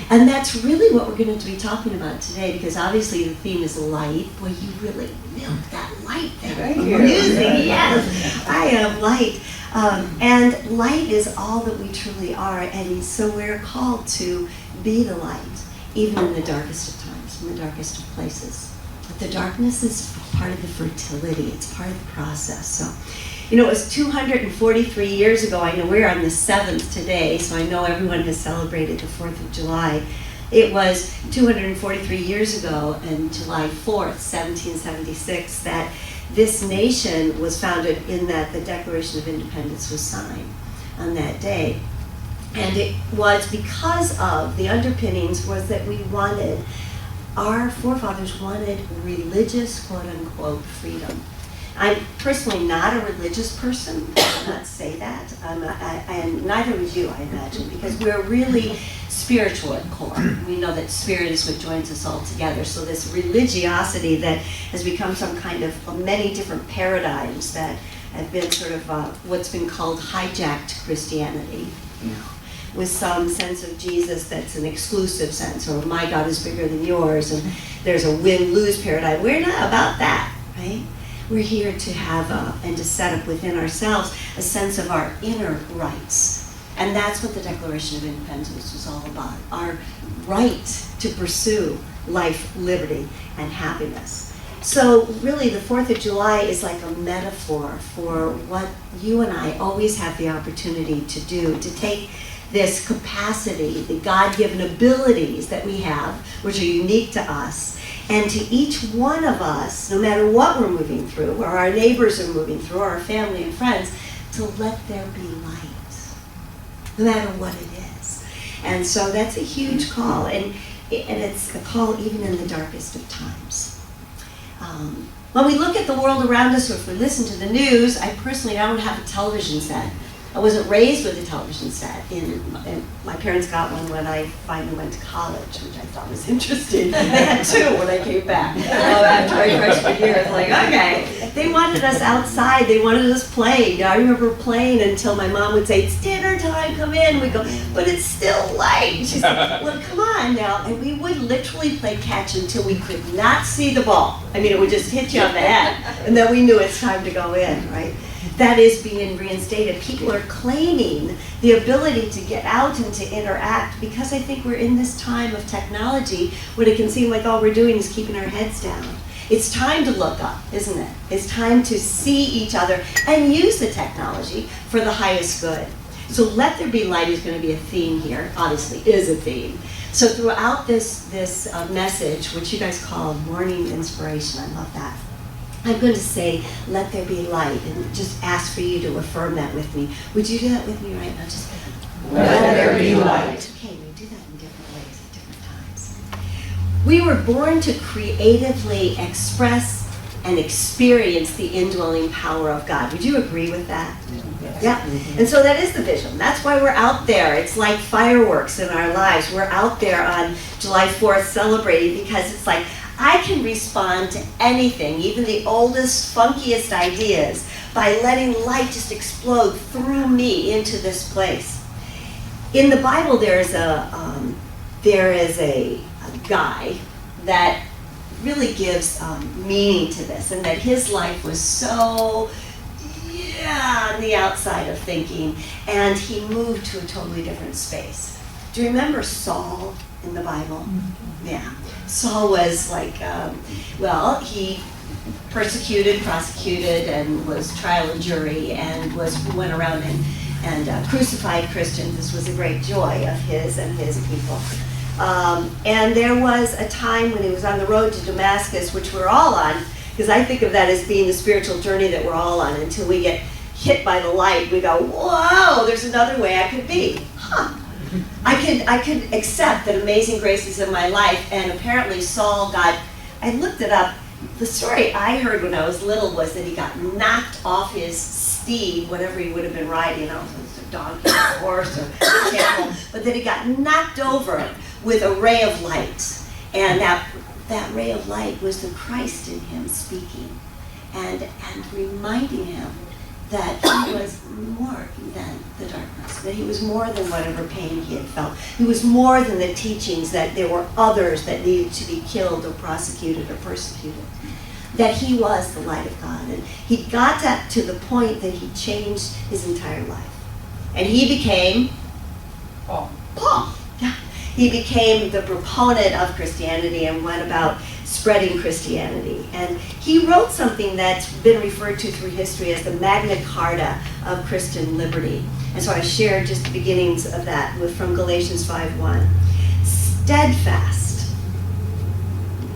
And that's really what we're going to be talking about today, because obviously the theme is light. Boy, you really milked that light there. Amazing, yes. I am light. And light is all that we truly are, and so we're called to be the light, even in the darkest of times, in the darkest of places. But the darkness is part of the fertility. It's part of the process. So, you know, it was 243 years ago. I know we're on the 7th today, so I know everyone has celebrated the 4th of July. It was 243 years ago, on July 4th, 1776, that this nation was founded, in that the Declaration of Independence was signed on that day. And it was because of the underpinnings was that our forefathers wanted religious, quote unquote, freedom. I'm personally not a religious person. I will not say that. And neither would you, I imagine, because we're really spiritual at core. We know that spirit is what joins us all together. So this religiosity that has become some kind of many different paradigms that have been sort of what's been called hijacked Christianity, you know, with some sense of Jesus that's an exclusive sense, or my God is bigger than yours, and there's a win-lose paradigm. We're not about that, right? We're here to have and to set up within ourselves a sense of our inner rights. And that's what the Declaration of Independence was all about. Our right to pursue life, liberty, and happiness. So really the 4th of July is like a metaphor for what you and I always have the opportunity to do, to take this capacity, the God-given abilities that we have, which are unique to us, and to each one of us, no matter what we're moving through, or our neighbors are moving through, or our family and friends, to let there be light, no matter what it is. And so that's a huge call, and it's a call even in the darkest of times. When we look at the world around us, or if we listen to the news, I personally don't have a television set. I wasn't raised with a television set. My parents got one when I finally went to college, which I thought was interesting. They had two when I came back after my freshman year. It's like, okay. They wanted us outside. They wanted us playing. I remember playing until my mom would say, it's dinner time, come in. We'd go, but it's still light. She said, well, come on now. And we would literally play catch until we could not see the ball. I mean, it would just hit you on the head. And then we knew it's time to go in, right? That is being reinstated. People are claiming the ability to get out and to interact, because I think we're in this time of technology when it can seem like all we're doing is keeping our heads down. It's time to look up, isn't it? It's time to see each other and use the technology for the highest good. So let there be light is going to be a theme here, obviously is a theme. So throughout this message, which you guys call morning inspiration, I love that. I'm going to say, let there be light, and just ask for you to affirm that with me. Would you do that with me right now? Just let there be light. Okay, we do that in different ways at different times. We were born to creatively express and experience the indwelling power of God. Would you agree with that? Yes. Yeah. And so that is the vision. That's why we're out there. It's like fireworks in our lives. We're out there on July 4th celebrating, because it's like, I can respond to anything, even the oldest, funkiest ideas, by letting light just explode through me into this place. In the Bible, there is a guy that really gives meaning to this, and that his life was so on the outside of thinking, and he moved to a totally different space. Do you remember Saul in the Bible? Mm-hmm. Yeah. Saul was like, he persecuted, prosecuted, and was trial and jury, and went around and crucified Christians. This was a great joy of his and his people. And there was a time when he was on the road to Damascus, which we're all on, because I think of that as being the spiritual journey that we're all on. Until we get hit by the light, we go, whoa, there's another way I could be. I could accept that amazing grace is in my life. And apparently Saul I looked it up. The story I heard when I was little was that he got knocked off his steed, whatever he would have been riding, if it was a donkey or a horse or a camel, but that he got knocked over with a ray of light. And that ray of light was the Christ in him speaking and reminding him that he was more than the darkness, that he was more than whatever pain he had felt. He was more than the teachings that there were others that needed to be killed or prosecuted or persecuted. That he was the light of God. And he got that to the point that he changed his entire life. And he became Paul. Yeah. He became the proponent of Christianity and went about spreading Christianity. And he wrote something that's been referred to through history as the Magna Carta of Christian liberty. And so I shared just the beginnings of that from Galatians 5:1. Steadfast,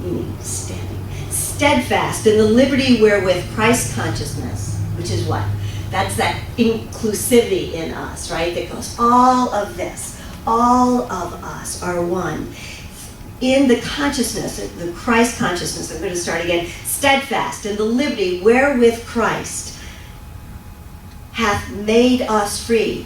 meaning standing. Steadfast in the liberty wherewith Christ consciousness, which is what? That's that inclusivity in us, right? That goes, all of this, all of us are one. In the consciousness, the Christ consciousness, I'm going to start again. Steadfast in the liberty wherewith Christ hath made us free.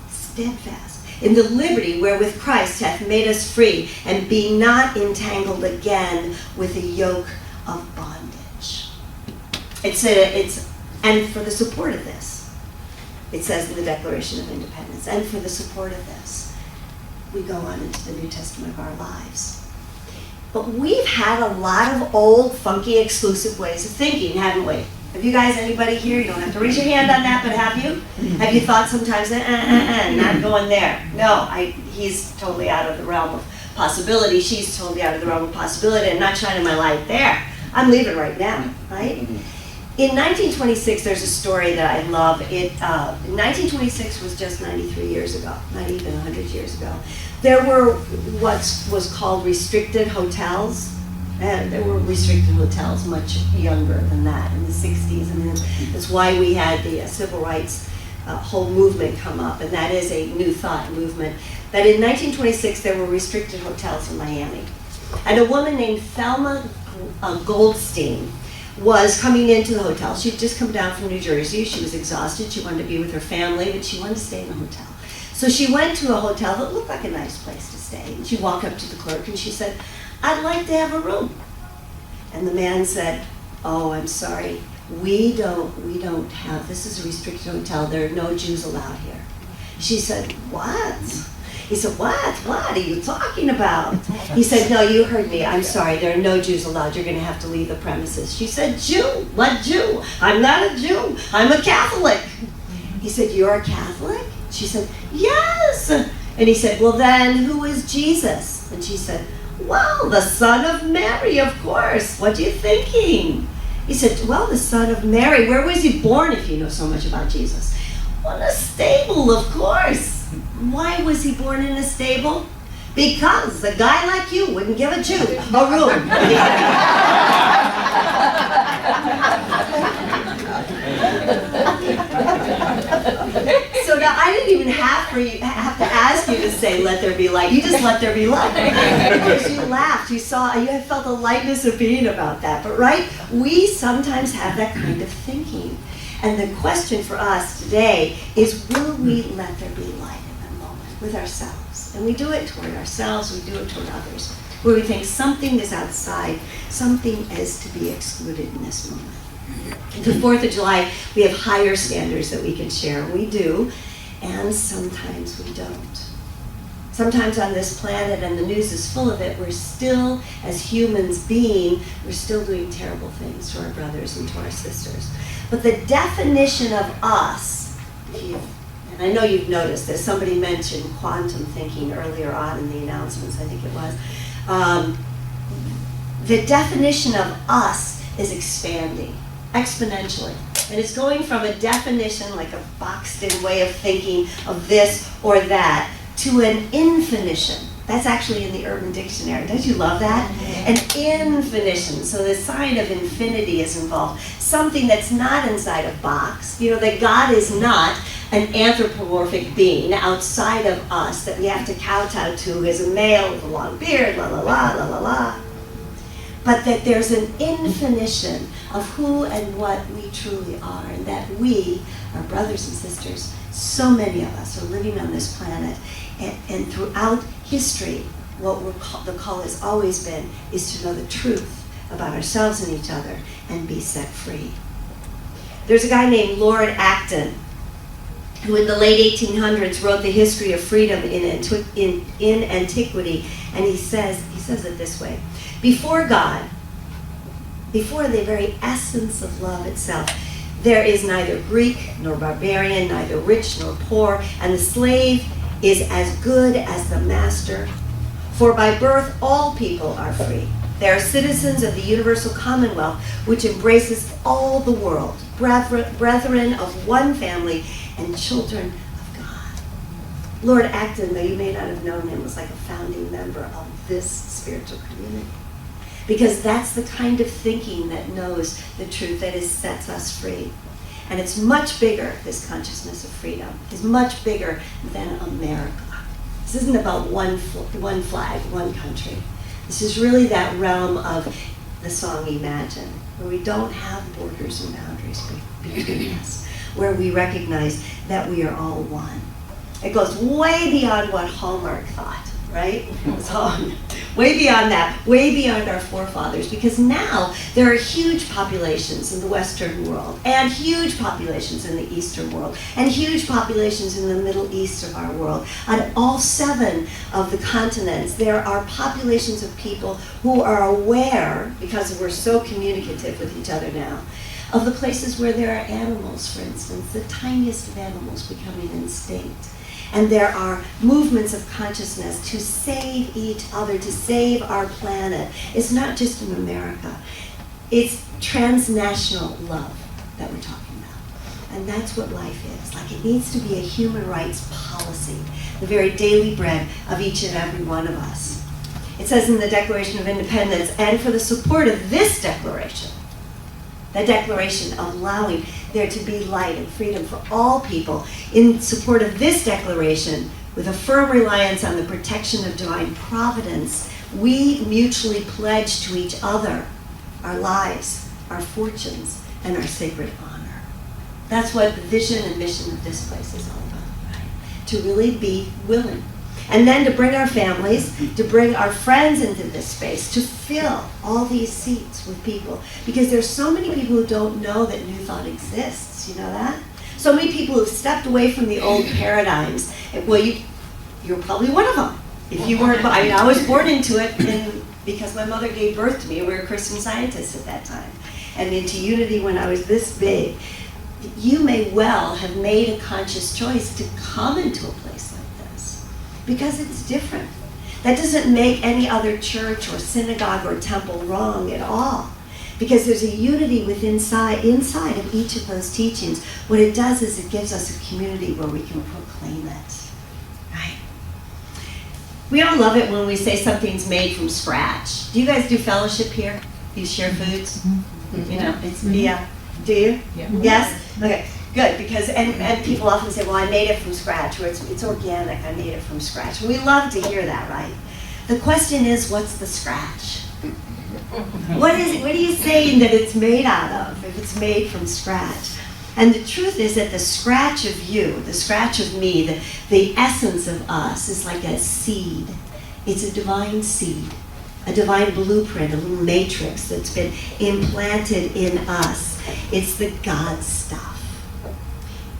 Steadfast in the liberty wherewith Christ hath made us free, and be not entangled again with the yoke of bondage. And for the support of this, it says in the Declaration of Independence, and for the support of this, we go on into the New Testament of our lives. But we've had a lot of old, funky, exclusive ways of thinking, haven't we? Have you guys, anybody here, you don't have to raise your hand on that, but have you? Have you thought sometimes, not going there? No, he's totally out of the realm of possibility. She's totally out of the realm of possibility. I'm not shining my light there. I'm leaving right now, right? In 1926, there's a story that I love. 1926 was just 93 years ago, not even 100 years ago. There were what was called restricted hotels. And there were restricted hotels much younger than that in the 60s. And that's why we had the civil rights whole movement come up. And that is a new thought movement. That in 1926, there were restricted hotels in Miami. And a woman named Thelma Goldstein was coming into the hotel. She'd just come down from New Jersey. She was exhausted. She wanted to be with her family, but she wanted to stay in the hotel. So she went to a hotel that looked like a nice place to stay. And she walked up to the clerk and she said, "I'd like to have a room." And the man said, "Oh, I'm sorry. We don't have, this is a restricted hotel. There are no Jews allowed here." She said, "What?" He said, What are you talking about?" He said, "No, you heard me. I'm sorry. There are no Jews allowed. You're going to have to leave the premises." She said, "Jew? What Jew? I'm not a Jew. I'm a Catholic." He said, "You're a Catholic?" She said, "Yes." And he said, "Well then, who is Jesus?" And she said, "Well, the son of Mary, of course. What are you thinking?" He said, "Well, the son of Mary. Where was he born if you know so much about Jesus?" "Well, in a stable, of course." "Why was he born in a stable?" "Because a guy like you wouldn't give a Jew a room." So now I didn't even have to ask you to say, "Let there be light." You just let there be light. Because you laughed, you felt a lightness of being about that. But right, we sometimes have that kind of thinking. And the question for us today is, will we let there be light in the moment with ourselves? And we do it toward ourselves, we do it toward others, where we think something is outside, something is to be excluded in this moment. The 4th of July, we have higher standards that we can share. We do, and sometimes we don't. Sometimes on this planet, and the news is full of it, we're still, as humans we're still doing terrible things to our brothers and to our sisters. But the definition of us, and I know you've noticed this, somebody mentioned quantum thinking earlier on in the announcements, I think it was. The definition of us is expanding exponentially. And it's going from a definition, like a boxed-in way of thinking of this or that, to an infinition. That's actually in the Urban Dictionary. Don't you love that? An infinition. So the sign of infinity is involved. Something that's not inside a box. You know, that God is not an anthropomorphic being outside of us that we have to kowtow to as a male with a long beard, la la la, la la la. But that there's an infinition of who and what we truly are, and that we, our brothers and sisters, so many of us are living on this planet, and throughout history, what the call has always been is to know the truth about ourselves and each other and be set free. There's a guy named Lord Acton, who in the late 1800s wrote the history of freedom in antiquity, and he says it this way: before God, before the very essence of love itself, there is neither Greek nor barbarian, neither rich nor poor, and the slave is as good as the master. For by birth all people are free. They are citizens of the universal commonwealth, which embraces all the world, brethren of one family, and children of God. Lord Acton, though you may not have known him, was like a founding member of this spiritual community. Because that's the kind of thinking that knows the truth, that sets us free. And it's much bigger, this consciousness of freedom is much bigger than America. This isn't about one flag, one country. This is really that realm of the song Imagine, where we don't have borders and boundaries between us, where we recognize that we are all one. It goes way beyond what Hallmark thought, right? So, way beyond that, way beyond our forefathers, because now there are huge populations in the Western world, and huge populations in the Eastern world, and huge populations in the Middle East of our world. On all 7 of the continents, there are populations of people who are aware, because we're so communicative with each other now, of the places where there are animals, for instance, the tiniest of animals becoming extinct. And there are movements of consciousness to save each other, to save our planet. It's not just in America. It's transnational love that we're talking about. And that's what life is. Like, it needs to be a human rights policy, the very daily bread of each and every one of us. It says in the Declaration of Independence, and for the support of this declaration, the declaration of allowing there to be light and freedom for all people, in support of this declaration, with a firm reliance on the protection of divine providence, we mutually pledge to each other our lives, our fortunes, and our sacred honor. That's what the vision and mission of this place is all about, right? To really be willing. And then to bring our families, to bring our friends into this space, to fill all these seats with people. Because there's so many people who don't know that New Thought exists, you know that? So many people who've stepped away from the old paradigms. Well, you're probably one of them. If you weren't, I was born into it because my mother gave birth to me. We were Christian Scientists at that time. And into unity when I was this big. You may well have made a conscious choice to come into a place like this, because it's different. That doesn't make any other church or synagogue or temple wrong at all, because there's a unity inside of each of those teachings. What it does is it gives us a community where we can proclaim it, right? We all love it when we say something's made from scratch. Do you guys do fellowship here? Do you share foods? Mm-hmm. You know, it's, yeah. Do you? Yeah. Yes? Okay, good, because, and people often say, well, I made it from scratch, or it's organic, I made it from scratch. We love to hear that, right? The question is, what's the scratch? What are you saying that it's made out of, if it's made from scratch? And the truth is that the scratch of you, the scratch of me, the essence of us is like a seed. It's a divine seed, a divine blueprint, a little matrix that's been implanted in us. It's the God stuff.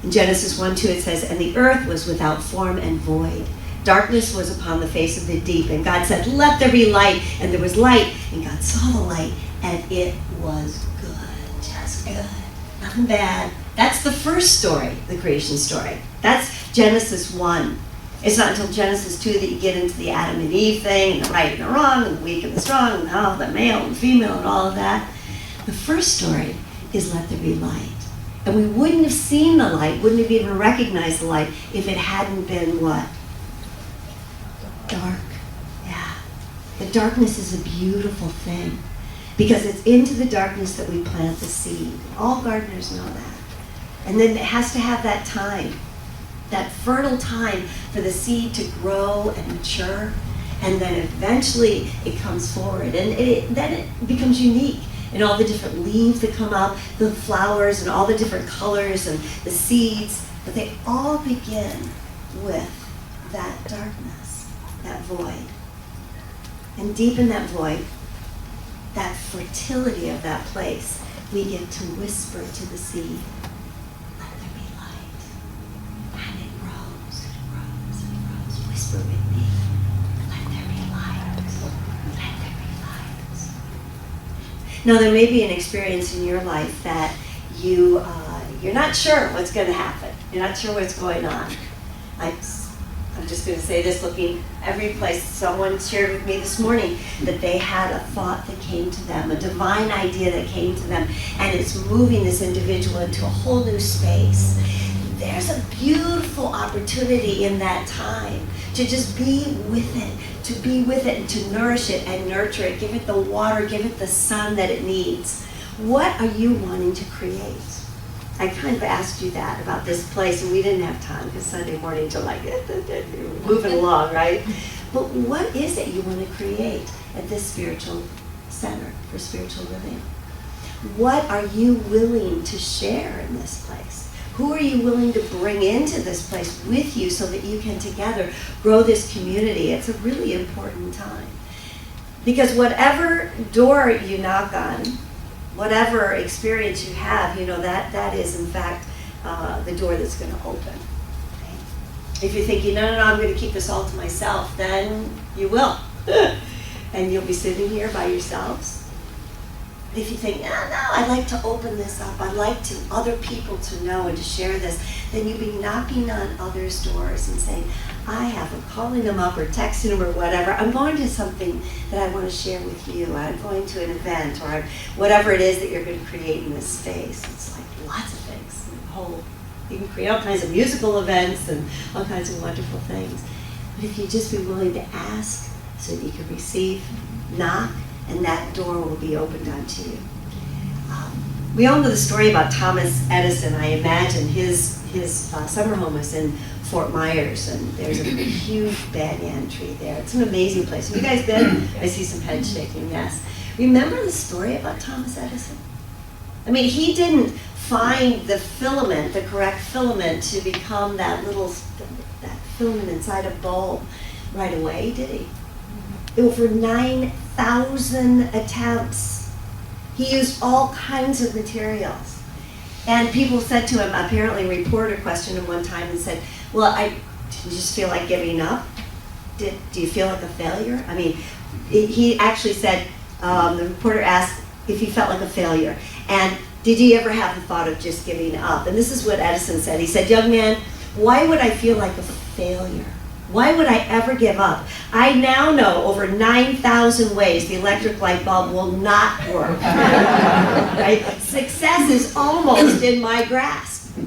In Genesis 1:2 it says, and the earth was without form and void. Darkness was upon the face of the deep. And God said, let there be light. And there was light. And God saw the light. And it was good. Just good. Nothing bad. That's the first story, the creation story. That's Genesis 1. It's not until Genesis 2 that you get into the Adam and Eve thing, and the right and the wrong, and the weak and the strong, and how the male and female, and all of that. The first story is let there be light. And we wouldn't have seen the light, wouldn't have even recognized the light, if it hadn't been what? Dark. Yeah. The darkness is a beautiful thing, because it's into the darkness that we plant the seed. All gardeners know that. And then it has to have that time, that fertile time for the seed to grow and mature, and then eventually it comes forward, and then it becomes unique. And all the different leaves that come out, the flowers and all the different colors and the seeds, but they all begin with that darkness, that void. And deep in that void, that fertility of that place we get to whisper to the sea, let there be light. And it grows and grows and grows. Whisper with me, let there be light. Let there be light. Now there may be an experience in your life that you're not sure what's going to happen. You're not sure what's going on. I'm just going to say this, looking every place. Someone shared with me this morning that they had a thought that came to them, a divine idea that came to them, and it's moving this individual into a whole new space. There's a beautiful opportunity in that time to just be with it, and to nourish it and nurture it, give it the water, give it the sun that it needs. What are you wanting to create? I kind of asked you that about this place, and we didn't have time because Sunday mornings are like moving along, right? But what is it you want to create at this spiritual center for spiritual living? What are you willing to share in this place? Who are you willing to bring into this place with you so that you can together grow this community? It's a really important time. Because whatever door you knock on, whatever experience you have, that is in fact the door that's going to open. Okay? If you're thinking, no, I'm going to keep this all to myself, then you will. And you'll be sitting here by yourselves. But if you think, no, I'd like to open this up, I'd like other people to know and to share this, then you'll be knocking on others' doors and saying, calling them up or texting them or whatever. I'm going to something that I want to share with you. I'm going to an event or whatever it is that you're going to create in this space. It's like lots of things. You can create all kinds of musical events and all kinds of wonderful things. But if you just be willing to ask so that you can receive, knock, and that door will be opened unto you. We all know the story about Thomas Edison. I imagine his summer home was in Fort Myers, and there's a huge banyan tree there. It's an amazing place. Have you guys been? I see some head shaking, yes. Remember the story about Thomas Edison? I mean, he didn't find the correct filament to become that filament inside a bulb right away, did he? Over 9,000 attempts. He used all kinds of materials. And people said to him, apparently a reporter questioned him one time and said, well, did you just feel like giving up? Do you feel like a failure? I mean, he actually said, the reporter asked if he felt like a failure. And did he ever have the thought of just giving up? And this is what Edison said. He said, young man, why would I feel like a failure? Why would I ever give up? I now know over 9,000 ways the electric light bulb will not work. Right? Success is almost in my grasp.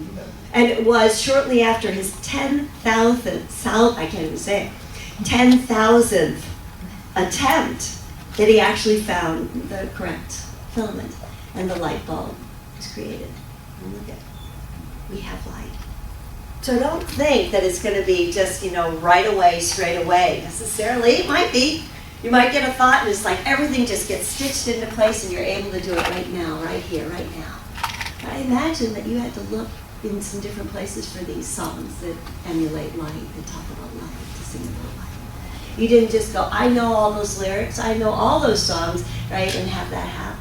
And it was shortly after his 10,000th attempt that he actually found the correct filament, and the light bulb was created. And look at it. We have light. So don't think that it's going to be just, right away, straight away, necessarily. It might be. You might get a thought and it's like everything just gets stitched into place and you're able to do it right now, right here, right now. But I imagine that you had to look in some different places for these songs that emulate light, that talk about light, to sing about light. You didn't just go, I know all those lyrics, I know all those songs, right, and have that happen.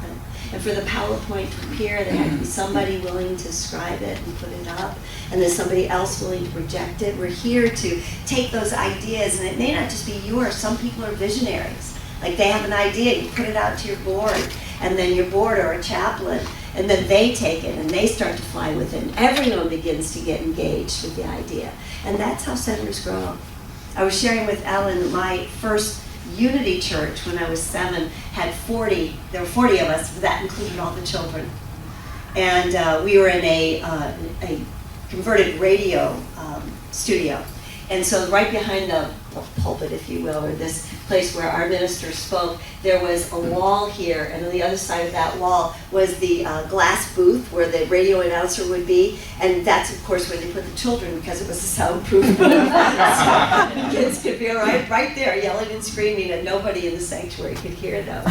And for the PowerPoint to appear, there had to be somebody willing to scribe it and put it up, and then somebody else willing to project it. We're here to take those ideas, and it may not just be yours. Some people are visionaries. Like they have an idea, you put it out to your board, and then your board or a chaplain, and then they take it and they start to fly with it, and everyone begins to get engaged with the idea. And that's how centers grow. I was sharing with Ellen my first Unity Church when I was 7 had 40. There were 40 of us. That included all the children, and we were in a converted radio studio. And so right behind the pulpit, if you will, or this place where our minister spoke, there was a wall here, and on the other side of that wall was the glass booth where the radio announcer would be, and that's of course where they put the children because it was a soundproof booth. So the kids could be right there yelling and screaming, and nobody in the sanctuary could hear them.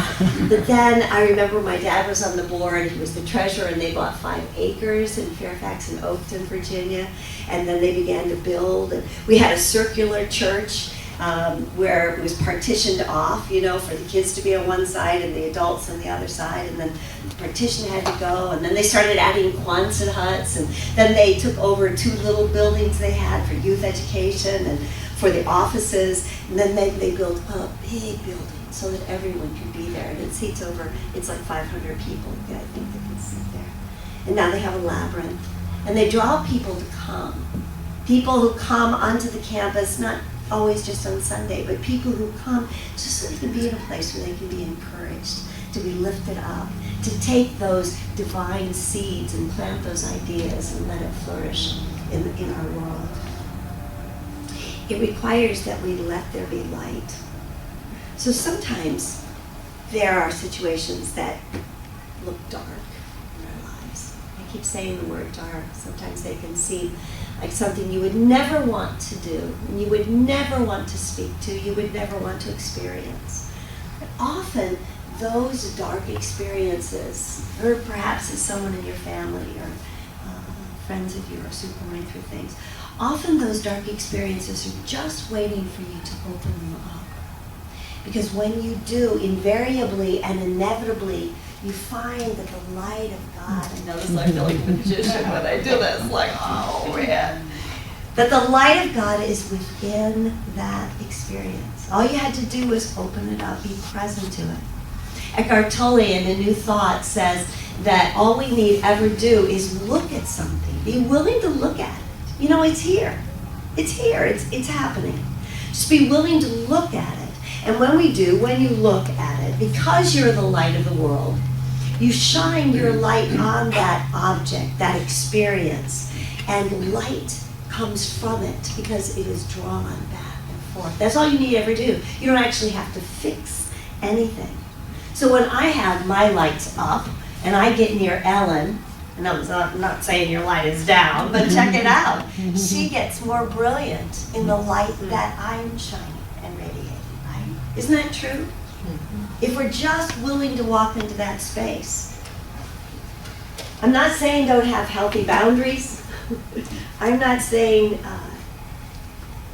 But then I remember my dad was on the board, he was the treasurer, and they bought 5 acres in Fairfax and Oakton, Virginia, and then they began to build, and we had a circular church. where it was partitioned off, you know, for the kids to be on one side and the adults on the other side, and then the partition had to go, and then they started adding Quonset huts, and then they took over 2 little buildings they had for youth education and for the offices, and then they built a big building so that everyone could be there, and it seats over, it's like 500 people, I think, that can sit there. And now they have a labyrinth, and they draw people to come. People who come onto the campus, not always just on Sunday, but people who come just so they can be in a place where they can be encouraged, to be lifted up, to take those divine seeds and plant those ideas and let it flourish in our world. It requires that we let there be light. So sometimes there are situations that look dark in our lives. I keep saying the word dark. Sometimes they can seem like something you would never want to do, and you would never want to speak to, you would never want to experience. But often those dark experiences, or perhaps as someone in your family or friends of yours who are going through things, often those dark experiences are just waiting for you to open them up. Because when you do, invariably and inevitably, you find that the light of God, I know this, I feel like a magician when I do this, like, oh man, that the light of God is within that experience. All you had to do was open it up, be present to it. Eckhart Tolle in A New Thought says that all we need ever do is look at something, be willing to look at it. You know, it's here. It's here. It's happening. Just be willing to look at it. And when we do, when you look at it, because you're the light of the world, you shine your light on that object, that experience, and light comes from it because it is drawn back and forth. That's all you need to ever do. You don't actually have to fix anything. So when I have my lights up and I get near Ellen, and I'm not saying your light is down, but check it out. She gets more brilliant in the light that I'm shining and radiating, right? Isn't that true? If we're just willing to walk into that space. I'm not saying don't have healthy boundaries. I'm not saying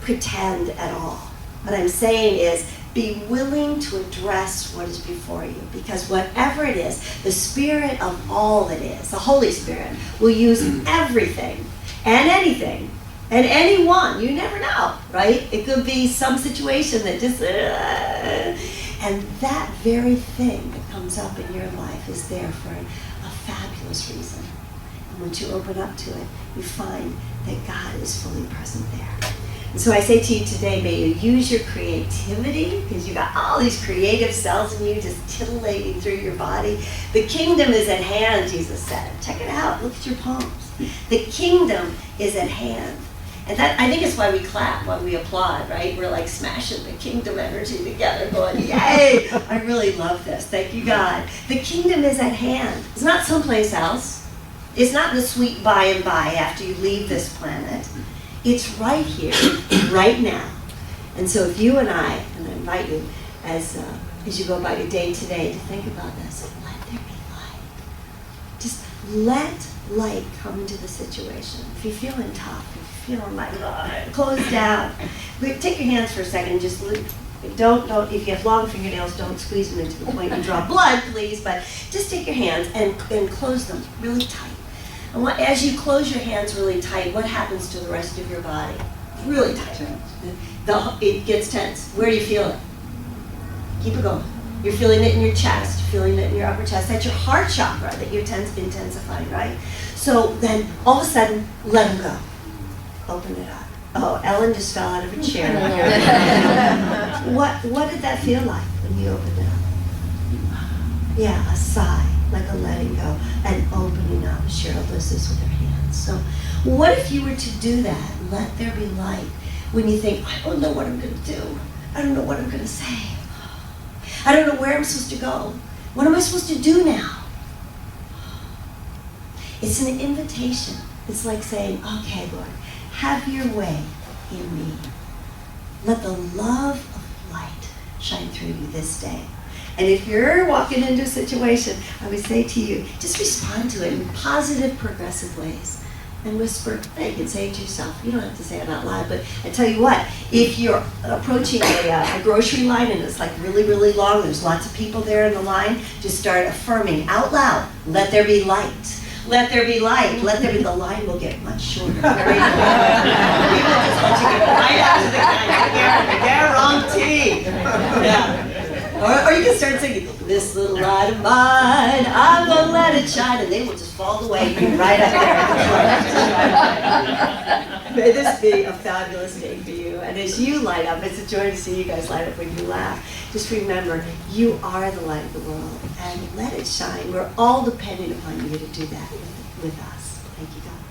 pretend at all. What I'm saying is be willing to address what is before you, because whatever it is, the Spirit of all that is, the Holy Spirit, will use everything and anything and anyone. You never know, right? It could be some situation that just, and that very thing that comes up in your life is there for a fabulous reason. And once you open up to it, you find that God is fully present there. And so I say to you today, may you use your creativity, because you got all these creative cells in you just titillating through your body. The kingdom is at hand, Jesus said. Check it out. Look at your palms. The kingdom is at hand. And that, I think, is why we clap, why we applaud, right? We're like smashing the kingdom energy together, going, yay! I really love this. Thank you, God. The kingdom is at hand. It's not someplace else. It's not the sweet by and by after you leave this planet. It's right here, right now. And so if you and I invite you as you go by your day today to think about this, let there be light. Just let light come into the situation. If you're feeling tough, if you're feeling like, close down. Take your hands for a second. Just don't, if you have long fingernails, don't squeeze them into the point and draw blood, please. But just take your hands and close them really tight. And as you close your hands really tight, what happens to the rest of your body? Really tight. It gets tense. Where do you feel it? Keep it going. You're feeling it in your chest, feeling it in your upper chest. That's your heart chakra that you're intensifying, right? So then, all of a sudden, let them go. Open it up. Oh, Ellen just fell out of a chair. What did that feel like when you opened it up? Yeah, a sigh. Like a letting go and opening up. Cheryl does this with her hands. So what if you were to do that? Let there be light. When you think, I don't know what I'm going to do. I don't know what I'm going to say. I don't know where I'm supposed to go. What am I supposed to do now? It's an invitation. It's like saying, okay, Lord, have your way in me. Let the love of light shine through you this day. And if you're walking into a situation, I would say to you, just respond to it in positive, progressive ways. and whisper. Now you can say it to yourself. You don't have to say it out loud, but I tell you what, if you're approaching a grocery line and it's like really, really long, there's lots of people there in the line, just start affirming out loud, let there be light. Let there be light. Let there be. The line will get much shorter. People just want you to get right out to the guarantee. Yeah. Or you can start singing, this little light of mine, I'm gonna let it shine, and they will just fall away right up there. May this be a fabulous day for you. And as you light up, it's a joy to see you guys light up when you laugh. Just remember, you are the light of the world, and let it shine. We're all dependent upon you to do that with us. Thank you, God.